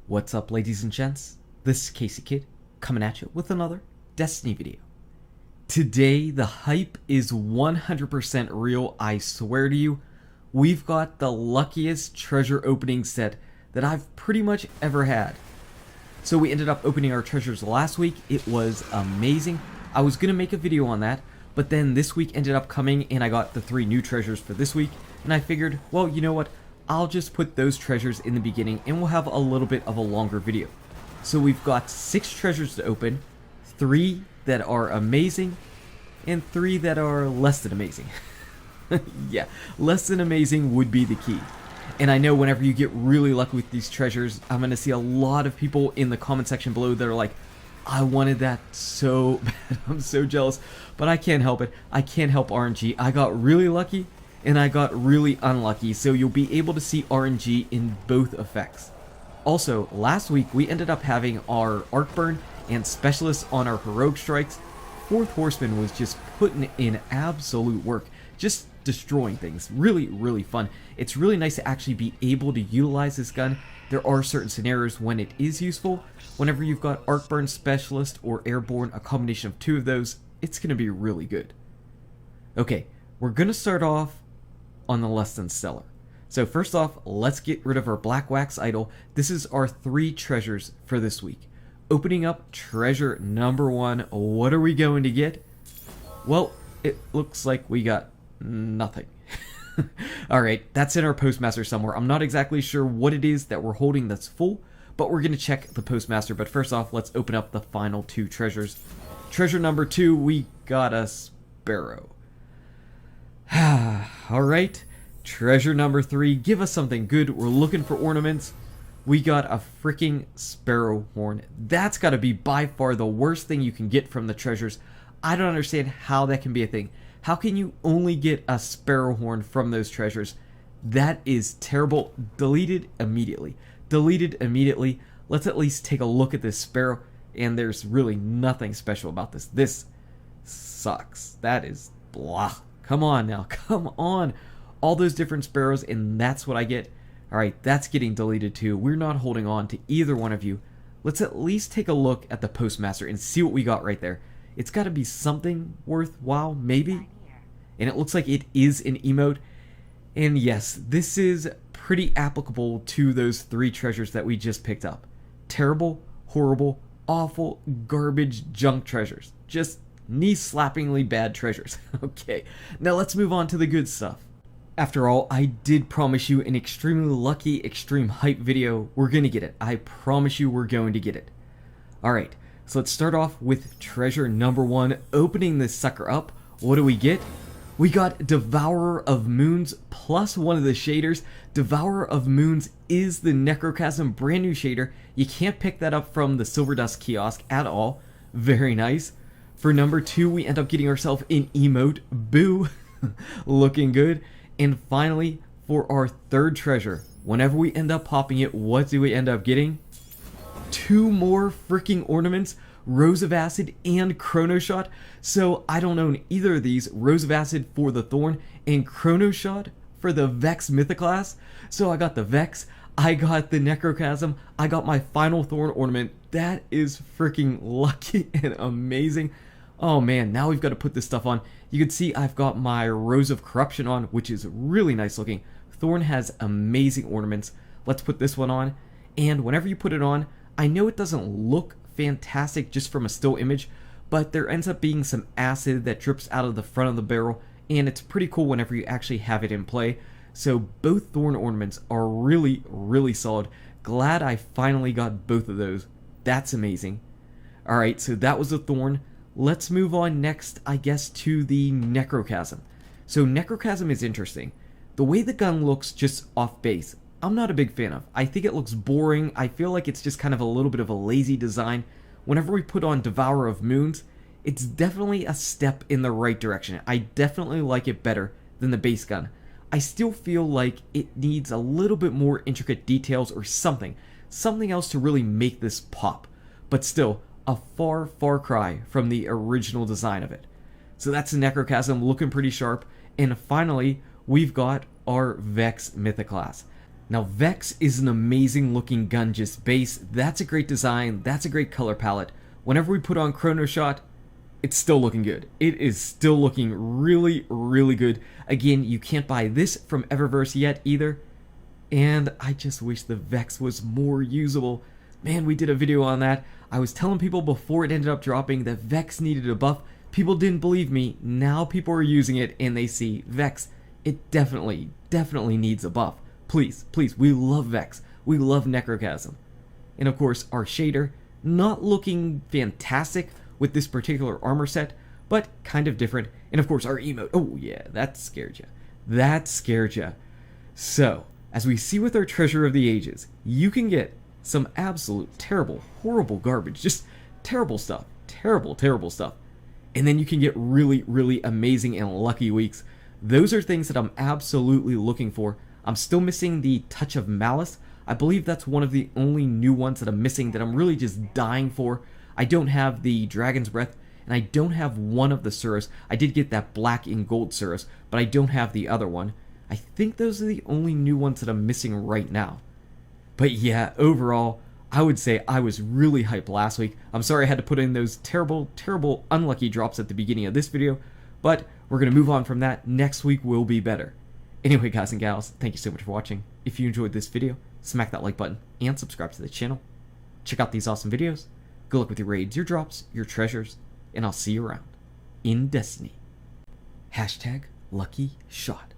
What's up, ladies and gents? This is KSigKid coming at you with another Destiny video. Today, the hype is 100% real, I swear to you. We've got the luckiest treasure opening set that I've pretty much ever had. So we ended up opening our treasures last week. It was amazing. I was going to make a video on that, but then this week ended up coming and I got the 3 new treasures for this week. And I figured, well, you know what? I'll just put those treasures in the beginning and we'll have a little bit of a longer video. So we've got 6 treasures to open, 3 that are amazing, and 3 that are less than amazing. Yeah, less than amazing would be the key. And I know whenever you get really lucky with these treasures, I'm going to see a lot of people in the comment section below that are like, I wanted that so bad, I'm so jealous, but I can't help it. I can't help RNG. I got really lucky and I got really unlucky, so you'll be able to see RNG in both effects. Also, last week we ended up having our Arc Burn and Specialists on our Heroic Strikes. 4th Horseman was just putting in absolute work, just destroying things. Really, really fun. It's really nice to actually be able to utilize this gun. There are certain scenarios when it is useful. Whenever you've got Arc Burn, Specialist, or Airborne, a combination of 2 of those, it's going to be really good. Okay, we're going to start off on the less than stellar. So first off, let's get rid of our Black Wax Idol. This is our 3 treasures for this week. Opening up treasure number 1, what are we going to get? Well, it looks like we got nothing. Alright, that's in our Postmaster somewhere. I'm not exactly sure what it is that we're holding that's full, but we're going to check the Postmaster. But first off, let's open up the final 2 treasures. Treasure number 2, we got a Sparrow. Alright, treasure number 3, give us something good. We're looking for ornaments. We got a freaking Sparrow Horn. That's got to be by far the worst thing you can get from the treasures. I don't understand how that can be a thing. How can you only get a Sparrow Horn from those treasures? That is terrible. Deleted immediately. Deleted immediately. Let's at least take a look at this Sparrow. And there's really nothing special about this. This sucks. That is blah. Come on now. Come on. All those different Sparrows, and that's what I get. Alright, that's getting deleted too. We're not holding on to either one of you. Let's at least take a look at the Postmaster and see what we got right there. It's got to be something worthwhile, maybe? And it looks like it is an emote. And yes, this is pretty applicable to those 3 treasures that we just picked up. Terrible, horrible, awful, garbage, junk treasures. Just knee-slappingly bad treasures. Okay, now let's move on to the good stuff. After all, I did promise you an extremely lucky, extreme hype video. We're gonna get it. I promise you we're going to get it. Alright, so let's start off with treasure number 1. Opening this sucker up, what do we get? We got Devourer of Moons plus one of the shaders. Devourer of Moons is the Necrochasm brand new shader. You can't pick that up from the Silver Dust kiosk at all. Very nice. For number 2, we end up getting ourselves an emote. Boo. Looking good. And finally, for our 3rd treasure, whenever we end up popping it, what do we end up getting? 2 more freaking ornaments. Rose of Acid and Chrono Shot. So I don't own either of these. Rose of Acid for the Thorn and Chrono Shot for the Vex Mythoclast. So I got the Vex, I got the Necrochasm, I got my final Thorn ornament. That is freaking lucky and amazing. Oh man, now we've got to put this stuff on. You can see I've got my Rose of Corruption on, which is really nice looking. Thorn has amazing ornaments. Let's put this one on. And whenever you put it on, I know it doesn't look fantastic just from a still image, but there ends up being some acid that drips out of the front of the barrel, and it's pretty cool whenever you actually have it in play. So both Thorn ornaments are really, really solid. Glad I finally got both of those. That's amazing. Alright, so that was the Thorn. Let's move on next, I guess, to the Necrochasm. So Necrochasm is interesting. The way the gun looks just off base, I'm not a big fan of. I think it looks boring. I feel like it's just kind of a little bit of a lazy design. Whenever we put on Devourer of Moons, it's definitely a step in the right direction. I definitely like it better than the base gun. I still feel like it needs a little bit more intricate details or something else to really make this pop. But still, a far cry from the original design of it. So that's the Necrochasm looking pretty sharp. And finally, we've got our Vex Mythoclast. Now Vex is an amazing looking gun just base. That's a great design, that's a great color palette. Whenever we put on Chrono Shot, it's still looking good. It is still looking really, really good. Again, you can't buy this from Eververse yet either. And I just wish the Vex was more usable. Man, we did a video on that. I was telling people before it ended up dropping that Vex needed a buff. People didn't believe me. Now people are using it and they see Vex. It definitely needs a buff. Please, please, we love Vex. We love Necrochasm. And of course, our shader, not looking fantastic with this particular armor set, but kind of different. And of course, our emote. Oh yeah, that scared you. That scared you. So, as we see with our Treasure of the Ages, you can get some absolute terrible, horrible garbage. Just terrible stuff. Terrible stuff. And then you can get really, really amazing and lucky weeks. Those are things that I'm absolutely looking for. I'm still missing the Touch of Malice. I believe that's one of the only new ones that I'm missing that I'm really just dying for. I don't have the Dragon's Breath, and I don't have one of the Suras. I did get that black and gold Suras, but I don't have the other one. I think those are the only new ones that I'm missing right now. But yeah, overall, I would say I was really hyped last week. I'm sorry I had to put in those terrible unlucky drops at the beginning of this video, but we're going to move on from that. Next week will be better. Anyway, guys and gals, thank you so much for watching. If you enjoyed this video, smack that like button and subscribe to the channel. Check out these awesome videos. Good luck with your raids, your drops, your treasures, and I'll see you around in Destiny. #LuckyShot.